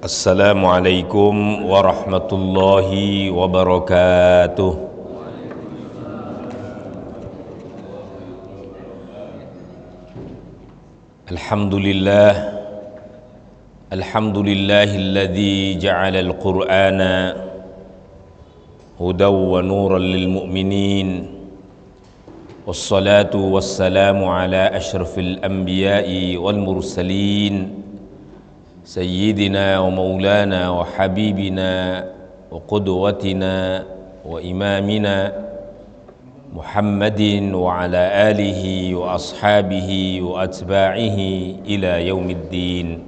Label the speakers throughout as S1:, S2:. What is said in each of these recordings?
S1: Assalamualaikum warahmatullahi wabarakatuh. Alhamdulillah, alhamdulillahilladzi ja'ala al-Qur'ana hudaw wa nuran lil mu'minin. Wassalatu wassalamu ala asyrafil anbiya'i wal mursalin, Sayyidina wa maulana wa habibina wa qudwatina wa imamina Muhammadin wa ala alihi wa ashabihi wa atba'ihi ila yaumiddin.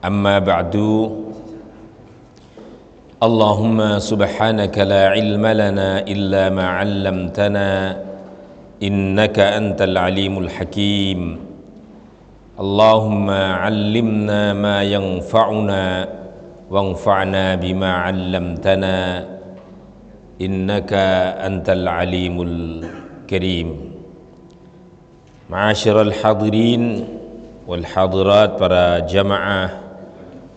S1: Amma ba'du. Allahumma subhanaka la ilma lana illa ma 'allamtana innaka antal alimul hakim. Allahumma 'allimna ma yanfa'una wanfa'na bima 'allamtana innaka antal alimul karim. Ma'asyiral hadirin wal hadirat, para jamaah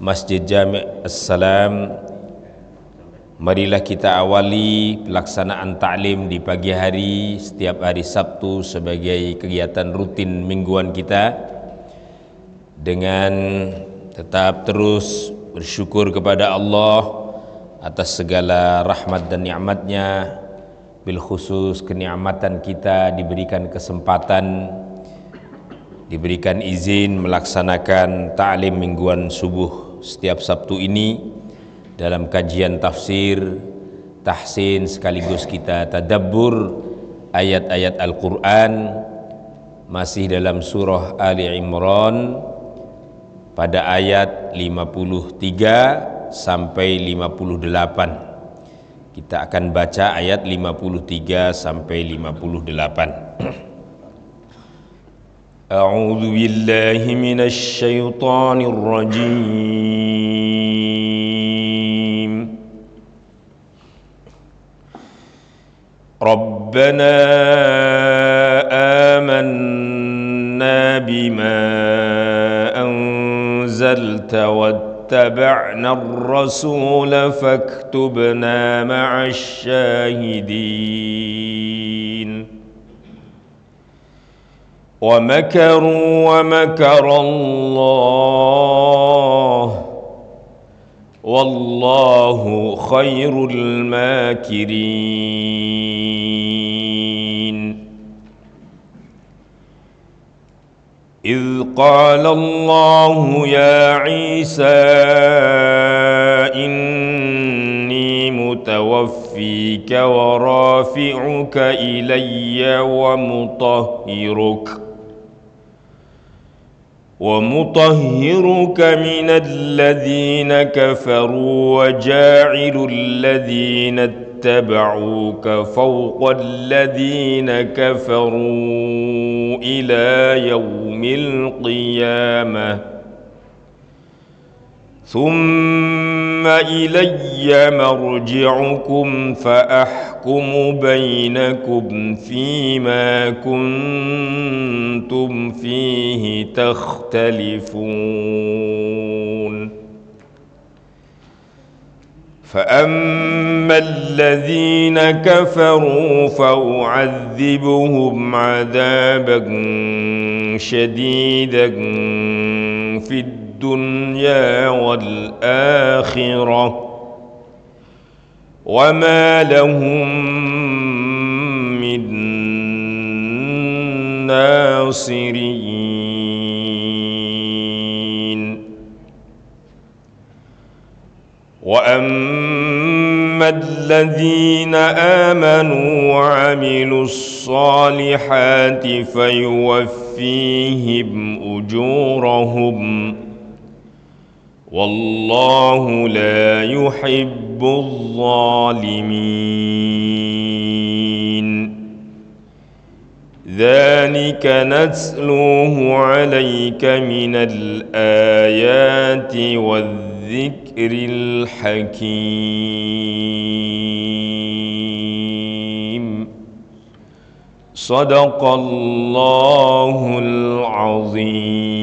S1: Masjid Jami' As-Salam, marilah kita awali pelaksanaan ta'lim di pagi hari setiap hari Sabtu sebagai kegiatan rutin mingguan kita, dengan tetap terus bersyukur kepada Allah atas segala rahmat dan nikmatnya, bil khusus kenikmatan kita diberikan kesempatan, diberikan izin melaksanakan ta'lim mingguan subuh setiap Sabtu ini dalam kajian tafsir, tahsin, sekaligus kita tadabbur ayat-ayat Al-Quran, masih dalam surah Ali Imran pada ayat 53 sampai 58. Kita akan baca ayat 53 sampai 58. A'udzu billahi minasy syaithanir rajim. Rabbana amanna bima anzalta wattaba'na ar-rasula faktubna ma'asy syahidin. Wa makaru wa makara Allah wallahu khairul makirin. إذ قال الله يا عيسى إني متوفيك ورافعك إلي ومطهرك من الذين كفروا وجاعل الذين اتبعوك فوق الذين كفروا إلى يوم القيامة ثم إلي مرجعكم فأحكم بينكم فيما كنتم فيه تختلفون. فأما الذين كفروا فأعذبهم عذابا شديدا في الدنيا والآخرة وما لهم من ناصرين. وأما الذين آمنوا وعملوا الصالحات فيوفيهم أجورهم والله لا يحب الظالمين. ذلك نتلوه عليك من الآيات والذكر الحكيم. صدق الله العظيم.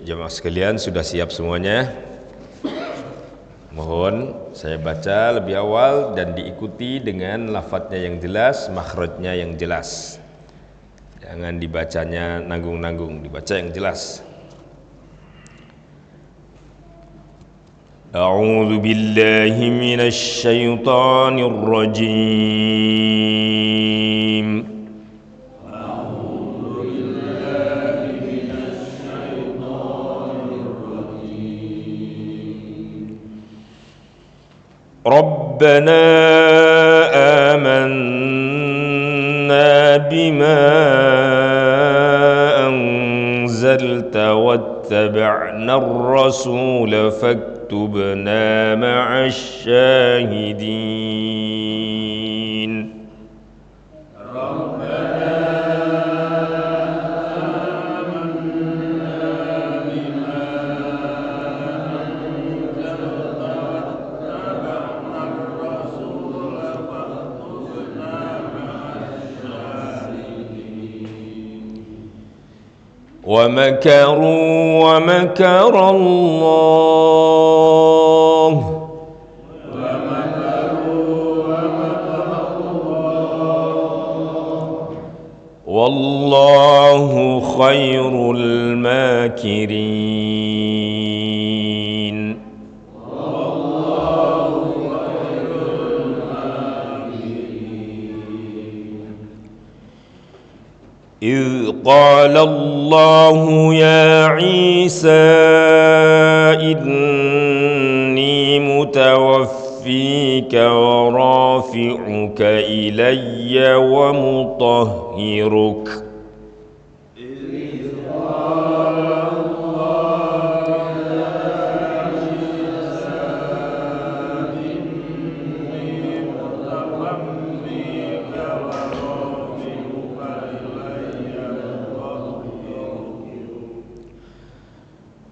S1: Jemaah sekalian, sudah siap semuanya? Mohon saya baca lebih awal dan diikuti dengan lafadznya yang jelas, makhrajnya yang jelas. Jangan dibacanya nanggung-nanggung, dibaca yang jelas. A'udzu billahi minasy syaithanir rajim. ربنا آمنا بما أنزلت واتبعنا الرسول فاكتبنا مع الشاهدين ومكروا ومكر الله والله خير الماكرين. إذ قال الله يا عيسى إني متوفيك ورافعك إلي ومطهرك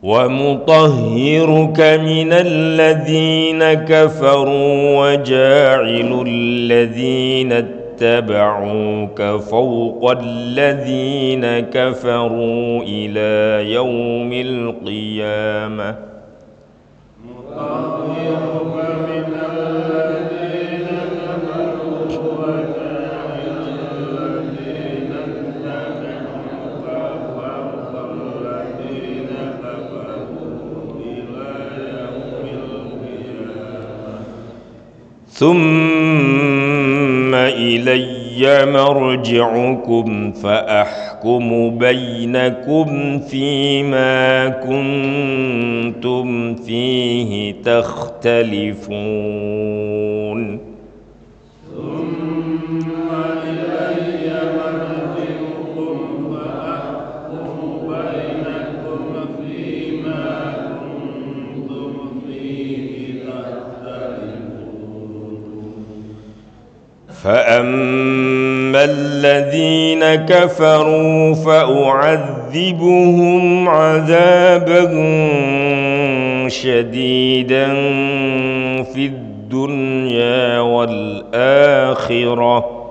S1: ومطهرك من الذين كفروا وجاعل الذين اتبعوك فوق الذين كفروا إلى يوم القيامة ثم إلي مرجعكم فأحكم بينكم فيما كنتم فيه تختلفون. فأما الذين كفروا فأعذبهم عذابا شديدا في الدنيا والآخرة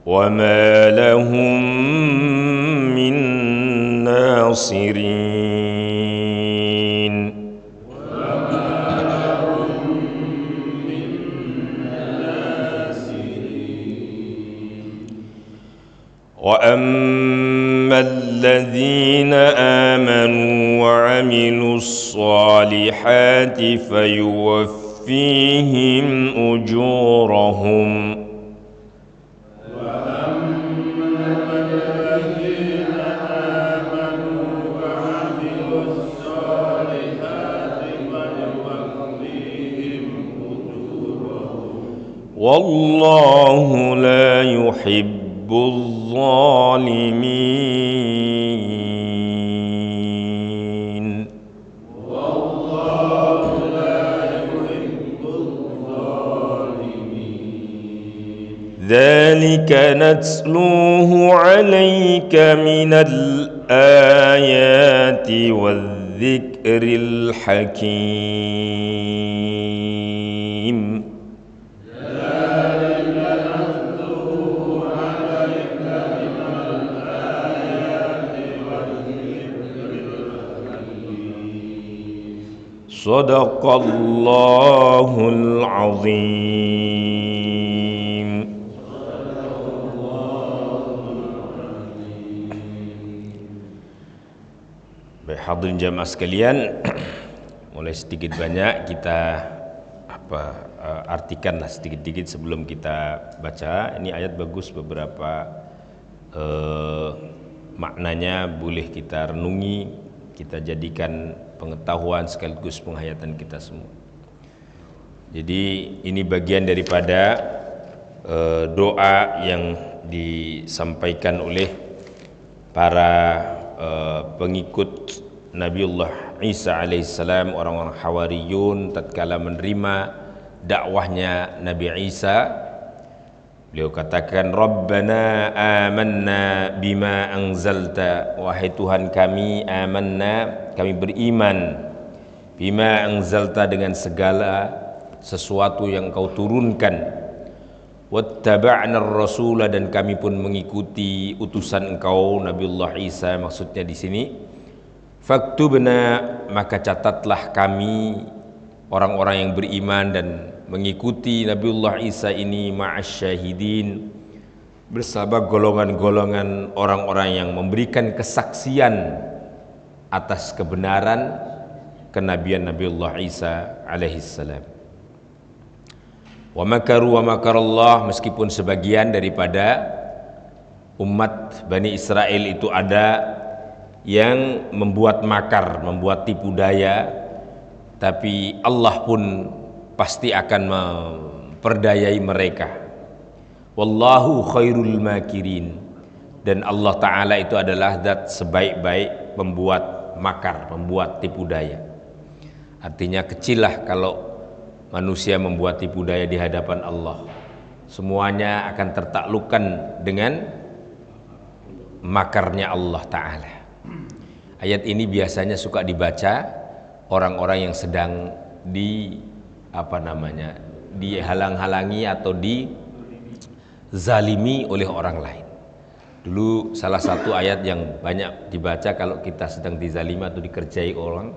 S1: وما لهم من ناصرين. وأما الذين آمنوا وعملوا الصالحات فيوفيهم أجورهم والله لا يحب الظالمين. ذلك نتلوه عليك من الآيات الآيات والذكر الحكيم صدق الله العظيم. Baik, hadirin jamaah sekalian, mulai sedikit banyak kita artikanlah sedikit-sedikit sebelum kita baca. Ini ayat bagus, beberapa maknanya boleh kita renungi, kita jadikan pengetahuan sekaligus penghayatan kita semua. Jadi ini bagian daripada doa yang disampaikan oleh para pengikut Nabiullah Isa alaihissalam, orang-orang Hawariyun tatkala menerima dakwahnya Nabi Isa. Beliau katakan, Rabbana amanna bima anzalta, wahai Tuhan kami, amanna, kami beriman, bima anzalta, dengan segala sesuatu yang Engkau turunkan, wattaba'na ar-rasula, dan kami pun mengikuti utusan Engkau Nabiullah Isa, maksudnya di sini faktubna, maka catatlah kami orang-orang yang beriman dan mengikuti Nabiullah Isa ini ma'asyahidin, bersama golongan-golongan orang-orang yang memberikan kesaksian atas kebenaran kenabian Nabiullah Isa alaihissalam. Wa makaru wa makarallah, meskipun sebagian daripada umat Bani Israel itu ada yang membuat makar, membuat tipu daya, tapi Allah pun pasti akan memperdayai mereka. Wallahu khairul makirin, dan Allah Ta'ala itu adalah zat sebaik-baik pembuat makar, pembuat tipu daya. Artinya kecillah kalau manusia membuat tipu daya di hadapan Allah. Semuanya akan tertaklukkan dengan makarnya Allah Ta'ala. Ayat ini biasanya suka dibaca orang-orang yang sedang dihalang-halangi atau dizalimi oleh orang lain. Dulu salah satu ayat yang banyak dibaca kalau kita sedang dizalimi atau dikerjai orang,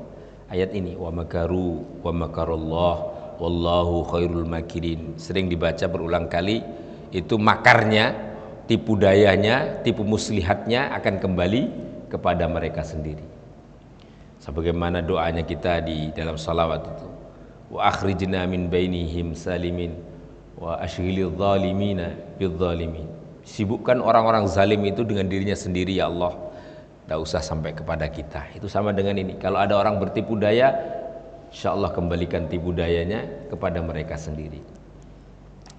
S1: ayat ini, wa makaru wa makarallah wallahu khairul makirin. Sering dibaca berulang kali. Itu makarnya, tipu dayanya, tipu muslihatnya akan kembali kepada mereka sendiri. Sebagaimana doanya kita di dalam salawat itu, wa akhrijna min bainihim salimin wa ashghilil zalimina bidzalimin. Sibukkan orang-orang zalim itu dengan dirinya sendiri ya Allah, tidak usah sampai kepada kita. Itu sama dengan ini, kalau ada orang bertipu daya, insyaallah kembalikan tipu dayanya kepada mereka sendiri.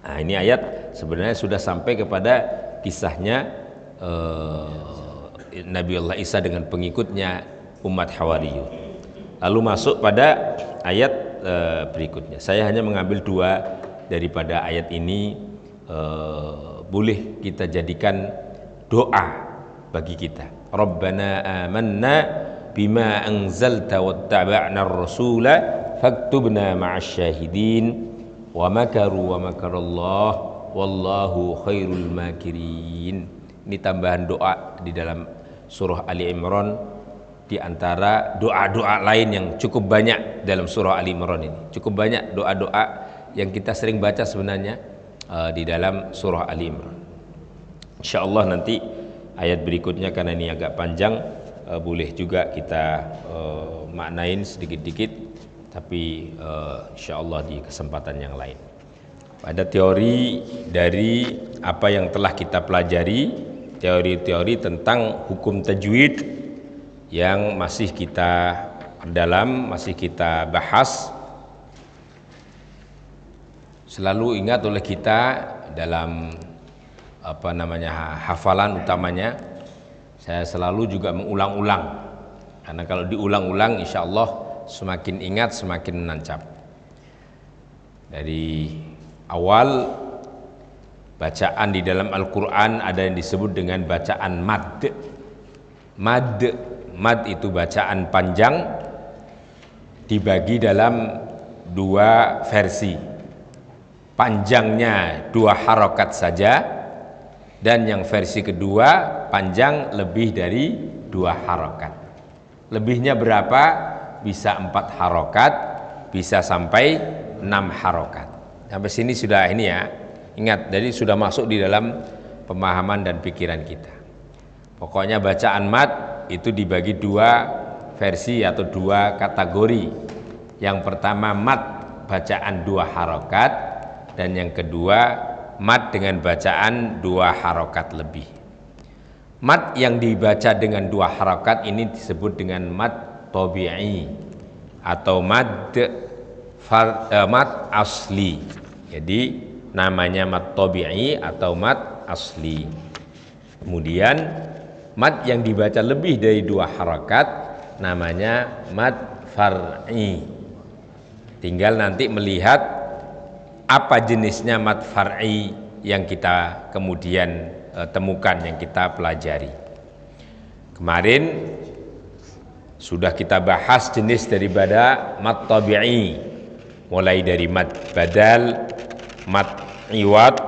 S1: Nah, ini ayat sebenarnya sudah sampai kepada kisahnya Nabiullah Isa dengan pengikutnya umat Hawariyun. Lalu masuk pada ayat berikutnya. Saya hanya mengambil dua daripada ayat ini, boleh kita jadikan doa bagi kita. Rabbana amanna bima anzalta wattaba'na ar-rasula faktubna ma'asyahidin wa makaru wa makarallah wallahu khairul makirin. Ini tambahan doa di dalam surah Ali Imran, di antara doa-doa lain yang cukup banyak dalam surah Ali Imran ini. Cukup banyak doa-doa yang kita sering baca sebenarnya di dalam surah Ali Imran. Insyaallah nanti ayat berikutnya, karena ini agak panjang, boleh juga kita maknain sedikit-dikit, tapi insyaallah di kesempatan yang lain. Pada teori dari apa yang telah kita pelajari, teori-teori tentang hukum tajwid yang masih kita dalam, masih kita bahas. Selalu ingat oleh kita dalam hafalan utamanya, saya selalu juga mengulang-ulang, karena kalau diulang-ulang insya Allah semakin ingat, semakin menancap. Dari awal bacaan di dalam Al-Quran ada yang disebut dengan bacaan mad. Mad, mad itu bacaan panjang dibagi dalam dua versi. Panjangnya 2 harokat saja, dan yang versi kedua panjang lebih dari 2 harokat. Lebihnya berapa? Bisa 4 harokat, bisa sampai 6 harokat. Sampai sini sudah ini ya. Ingat, jadi sudah masuk di dalam pemahaman dan pikiran kita. Pokoknya bacaan mad itu dibagi 2 versi atau 2 kategori. Yang pertama mad bacaan 2 harokat, dan yang kedua mad dengan bacaan 2 harokat lebih. Mad yang dibaca dengan 2 harokat ini disebut dengan mad tabi'i atau mad asli. Jadi namanya mad tabi'i atau mad asli. Kemudian mad yang dibaca lebih dari 2 harokat namanya mad far'i. Tinggal nanti melihat apa jenisnya mad far'i yang kita kemudian temukan, yang kita pelajari. Kemarin sudah kita bahas jenis daripada mad tabi'i, mulai dari mad badal, mad iwad,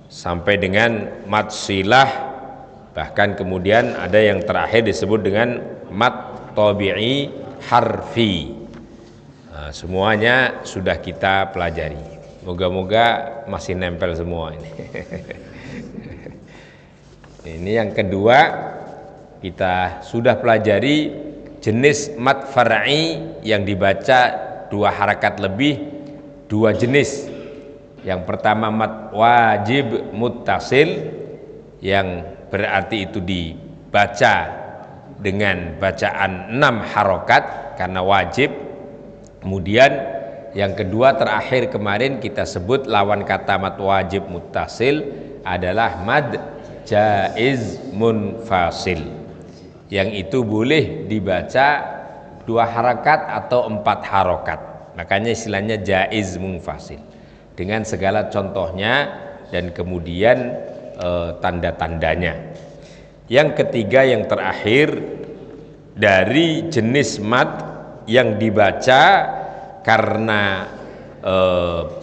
S1: sampai dengan mad silah. Bahkan kemudian ada yang terakhir disebut dengan mad tabi'i harfi. Nah, semuanya sudah kita pelajari. Moga-moga masih nempel semua ini. Ini yang kedua, kita sudah pelajari jenis mad far'i yang dibaca 2 harakat lebih, 2 jenis. Yang pertama mad wajib muttasil, yang berarti itu dibaca dengan bacaan 6 harokat karena wajib. Kemudian yang kedua terakhir kemarin kita sebut lawan kata mad wajib muttasil adalah mad jaiz munfasil, yang itu boleh dibaca 2 harakat atau 4 harokat. Makanya istilahnya jaiz munfasil dengan segala contohnya dan kemudian tanda-tandanya. Yang ketiga, yang terakhir, dari jenis mad yang dibaca karena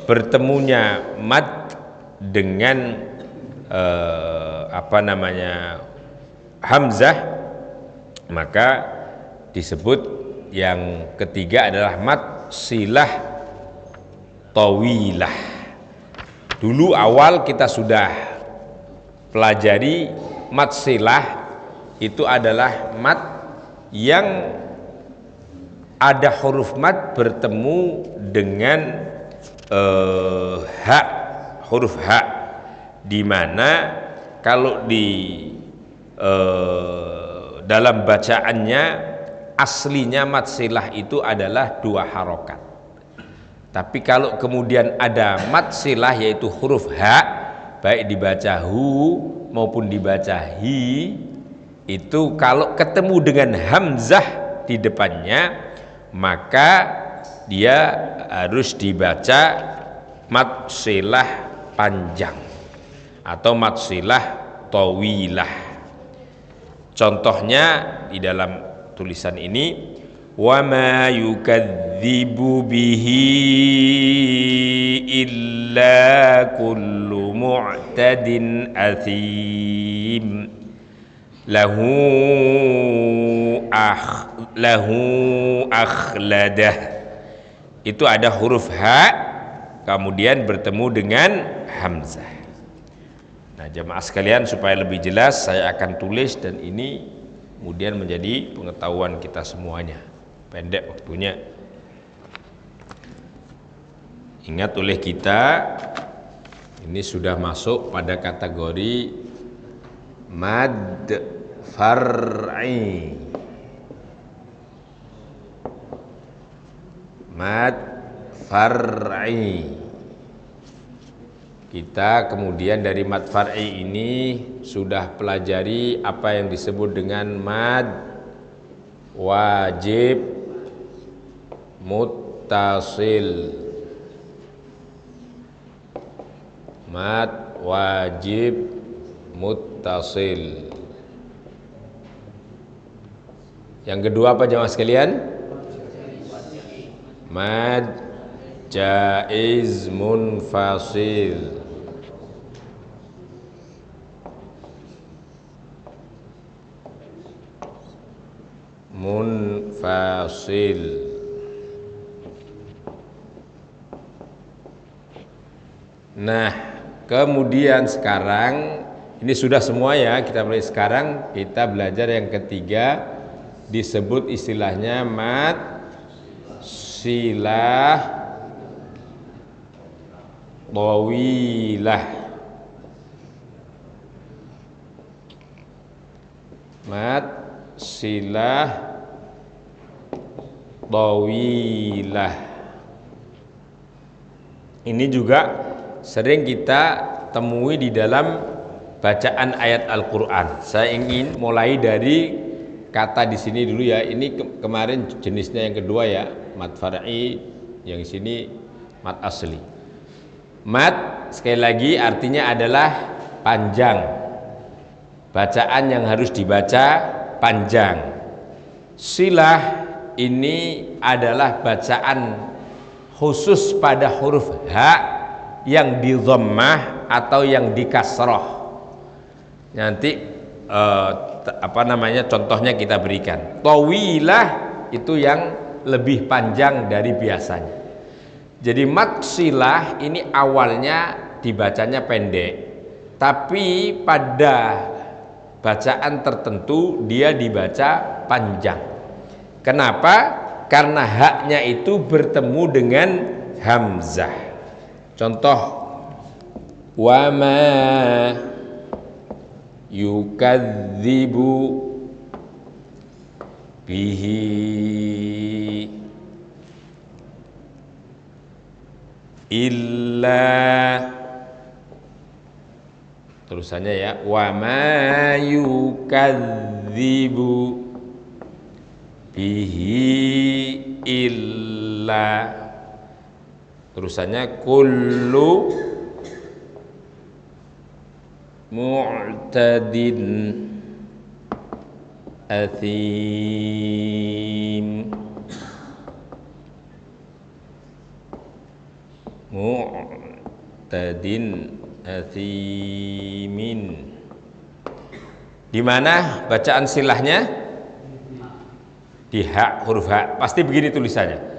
S1: bertemunya mad dengan hamzah, maka disebut yang ketiga adalah mad silah tawilah. Dulu awal kita sudah pelajari mad silah itu adalah mad yang ada huruf mad bertemu dengan huruf ha, di mana kalau di dalam bacaannya aslinya mad silah itu adalah 2 harokat. Tapi kalau kemudian ada mad silah yaitu huruf ha, baik dibaca hu maupun dibaca hi, itu kalau ketemu dengan hamzah di depannya maka dia harus dibaca mad silah panjang atau mad silah tawilah. Contohnya di dalam tulisan ini, wa ma yukadzibu bihi illa kullu mu'tadin athim lahu akhladah. Itu ada huruf ha kemudian bertemu dengan hamzah. Nah, jemaah sekalian, supaya lebih jelas saya akan tulis, dan ini kemudian menjadi pengetahuan kita semuanya. Pendek waktunya. Ingat oleh kita, ini sudah masuk pada kategori mad far'i. Mad far'i. Kita kemudian dari mad far'i ini sudah pelajari apa yang disebut dengan mad wajib muttasil. Mad wajib muttasil. Yang kedua apa jamaah sekalian? Mad jaiz munfasil. Munfasil. Nah, kemudian sekarang ini sudah semua ya, kita mulai sekarang kita belajar yang ketiga, disebut istilahnya mad silah tawilah. Mad silah tawilah. Ini juga sering kita temui di dalam bacaan ayat Al-Qur'an. Saya ingin mulai dari kata di sini dulu ya. Ini kemarin jenisnya yang kedua ya, mad far'i, yang di sini mad asli. Mad sekali lagi artinya adalah panjang. Bacaan yang harus dibaca panjang. Silah ini adalah bacaan khusus pada huruf ha yang di dhammah atau yang di kasroh. Nanti contohnya kita berikan. Tawilah itu yang lebih panjang dari biasanya. Jadi mad silah ini awalnya dibacanya pendek, tapi pada bacaan tertentu dia dibaca panjang. Kenapa? Karena haknya itu bertemu dengan hamzah. Contoh, wa ma yukadzibu bihi illa, terusannya ya, wa ma yukadzibu bihi illa, terusannya kullu mu'tadin athim. Mu'tadin athimin. Di mana bacaan silahnya? Di hak, huruf hak. Pasti begini tulisannya.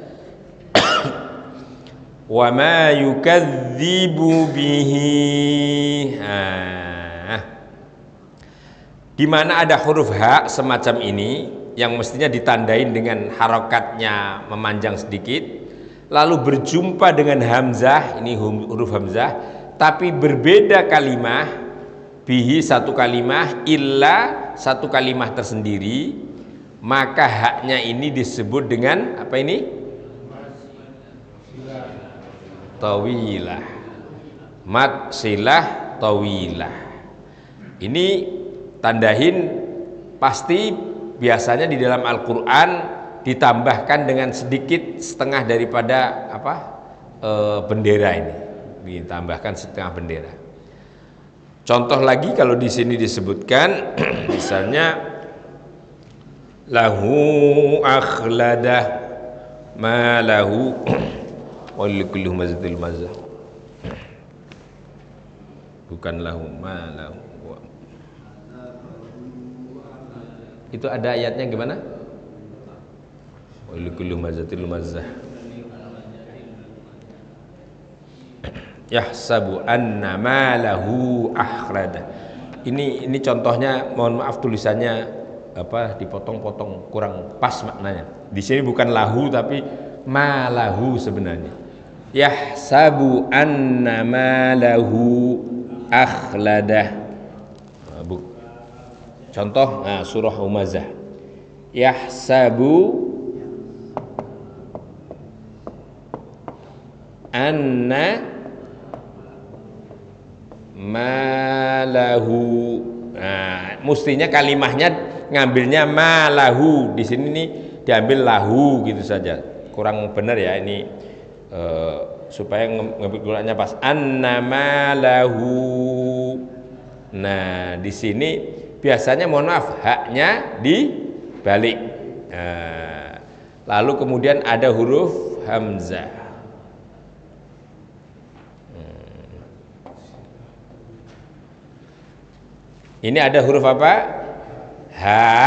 S1: Wa ma yukadzibu bihi. Di mana ada huruf ha semacam ini yang mestinya ditandain dengan harokatnya memanjang sedikit, lalu berjumpa dengan hamzah, ini huruf hamzah, tapi berbeda kalimah, bihi satu kalimah, illa satu kalimah tersendiri, maka haknya ini disebut dengan apa ini? Tawilah. Mad silah tawilah. Ini tandahin pasti biasanya di dalam Al-Qur'an ditambahkan dengan sedikit setengah daripada bendera ini. Ditambahkan setengah bendera. Contoh lagi kalau di sini disebutkan misalnya lahu akhladah ma lahu walikulli humazatil mazah, bukan lahu ma lahu. Itu ada ayatnya gimana? Walikulli humazatil mazah yahsabu anna ma lahu akhlada. Ini contohnya, mohon maaf tulisannya dipotong-potong, kurang pas maknanya. Di sini bukan lahu tapi ma lahu sebenarnya. Yahsabu anna ma lahu akhladah. Contoh surah Humazah. Yahsabu anna malahu. Mestinya kalimahnya ngambilnya malahu. Di sini nih diambil lahu gitu saja. Kurang benar ya ini, supaya ngambil gunaannya pas. Anna malahu. Nah, di sini biasanya mohon maaf haknya dibalik. Lalu kemudian ada huruf hamzah. Ini ada huruf apa? Ha,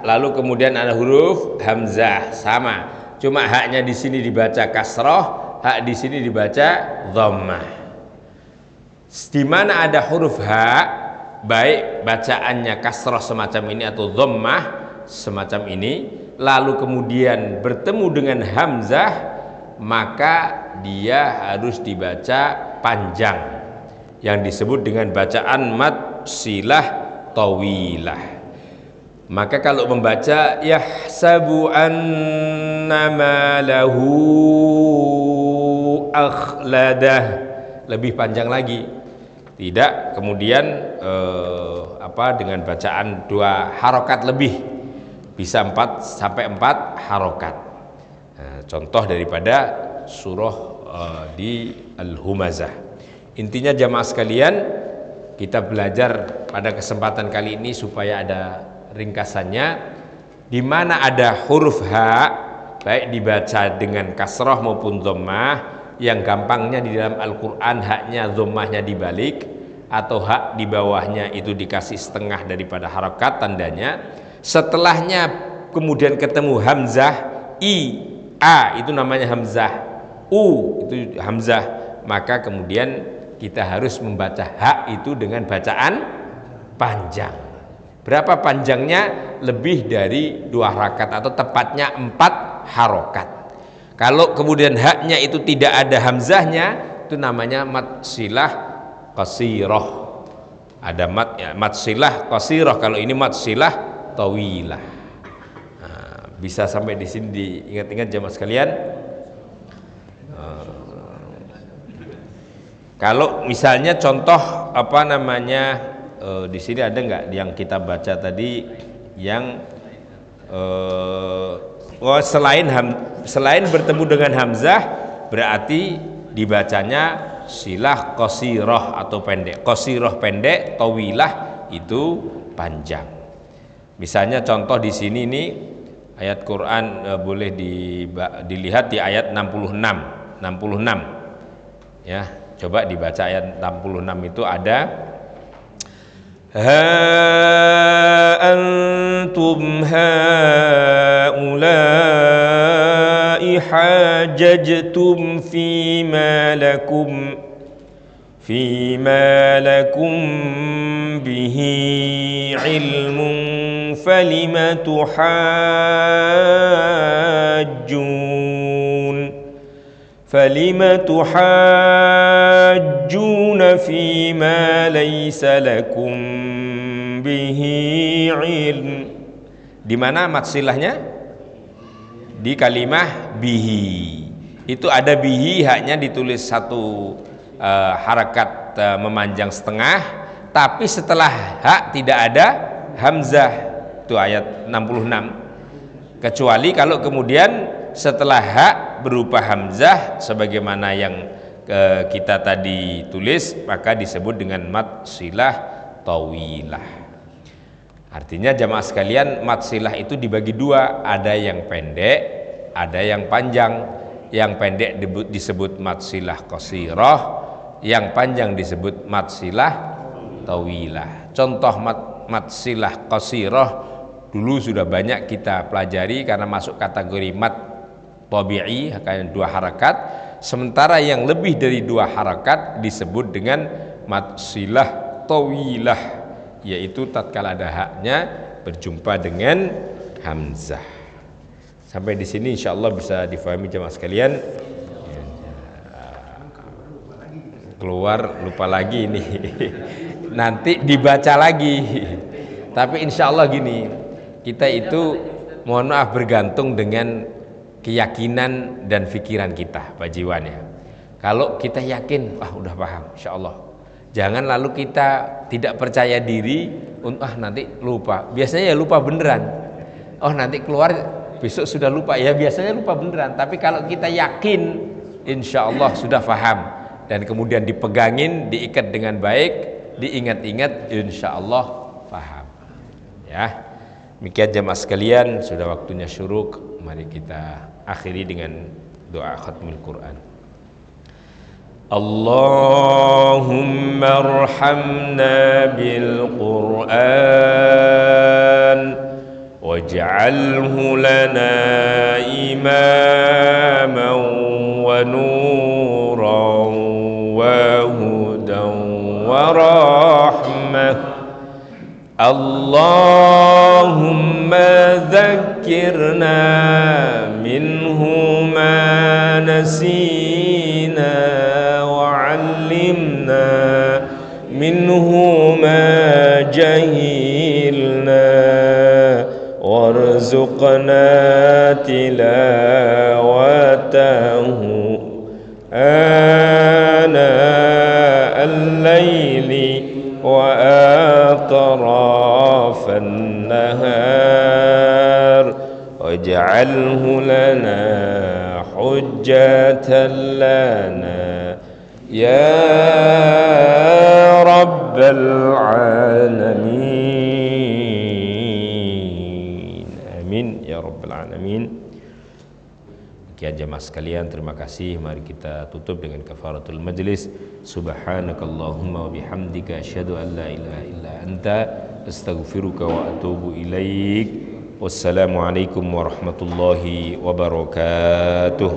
S1: lalu kemudian ada huruf hamzah, sama. Cuma haknya di sini dibaca kasroh, hak di sini dibaca dhammah. Di mana ada huruf ha, baik bacaannya kasroh semacam ini atau dhammah semacam ini, lalu kemudian bertemu dengan hamzah, maka dia harus dibaca panjang, yang disebut dengan bacaan mad silah tawilah. Maka kalau membaca yahsabu annama lahu akhladah, lebih panjang lagi. Tidak kemudian dengan bacaan 2 harokat lebih, bisa 4 sampai 4 harokat. Contoh daripada surah di Al-Humazah. Intinya jamaah sekalian, kita belajar pada kesempatan kali ini supaya ada ringkasannya. Di mana ada huruf ha, baik dibaca dengan kasroh maupun dhammah, yang gampangnya di dalam Al-Quran haknya dhammahnya dibalik, atau hak di bawahnya itu dikasih setengah daripada harakat tandanya. Setelahnya kemudian ketemu hamzah, i, a itu namanya hamzah, u itu hamzah, maka kemudian kita harus membaca hak itu dengan bacaan panjang. Berapa panjangnya? Lebih dari 2 harakat atau tepatnya 4 harokat. Kalau kemudian haknya itu tidak ada hamzahnya, itu namanya mad silah qasirah. Ada mad silah qasirah, kalau ini mad silah tawilah. Bisa sampai di sini diingat-ingat jamaah sekalian. Kalau misalnya contoh di sini ada nggak yang kita baca tadi yang selain bertemu dengan hamzah berarti dibacanya silah qasirah atau pendek. Qasirah pendek, tawilah itu panjang. Misalnya contoh di sini nih ayat Quran, boleh dilihat di ayat 66 ya. Coba dibaca ayat 66 itu ada ha antum haula'i hajajtum fima lakum bihi ilmun falima tuhajjun fima laysa lakum bihi ilm. Di mana matsilahnya? Di kalimah bihi. Itu ada bihi, haknya ditulis 1 harakat memanjang setengah, tapi setelah hak tidak ada hamzah. Itu ayat 66. Kecuali kalau kemudian setelah hak berupa hamzah sebagaimana yang kita tadi tulis, maka disebut dengan mad silah tawilah. Artinya jamaah sekalian, mad silah itu dibagi 2, ada yang pendek, ada yang panjang. Yang pendek disebut mad silah qasirah, yang panjang disebut mad silah tawilah. Contoh mad silah qasirah dulu sudah banyak kita pelajari karena masuk kategori mad tabi'i, hanya 2 harakat. Sementara yang lebih dari 2 harakat disebut dengan mad silah tawilah, yaitu tatkala ada haknya berjumpa dengan hamzah. Sampai di sini insyaallah bisa difahami jemaah sekalian. Keluar lupa lagi ini. Nanti dibaca lagi. Tapi insyaallah gini, kita itu mohon maaf bergantung dengan keyakinan dan pikiran kita, Pak Jiwan ya. Kalau kita yakin, udah paham, insyaallah. Jangan lalu kita tidak percaya diri, nanti lupa. Biasanya ya lupa beneran. Nanti keluar besok sudah lupa, ya biasanya lupa beneran. Tapi kalau kita yakin, insyaallah sudah paham dan kemudian dipegangin, diikat dengan baik, diingat-ingat, insyaallah paham. Ya. Demikian jamaah sekalian, sudah waktunya syuruk. Mari kita akhiri dengan doa khatmul Quran. Allahumma arhamna bil Quran waj'alhu lana imaman wa nuran wa hudan wa rahmah. Allahumma dhakkirna minhu ma nasina wa 'allimna minhu ma jahilna warzuqna tilawatahu ana al-laili wa atrafan nahar waj'alhu lana hujjatan lana ya rabbal alamin. Amin ya rabbal alamin. Sekian jamaah sekalian, terima kasih. Mari kita tutup dengan kafaratul majlis. Subhanakallahumma wa bihamdika asyhadu an la ilaha illa anta astaghfiruka wa atubu ilaik. Wassalamualaikum warahmatullahi wabarakatuh.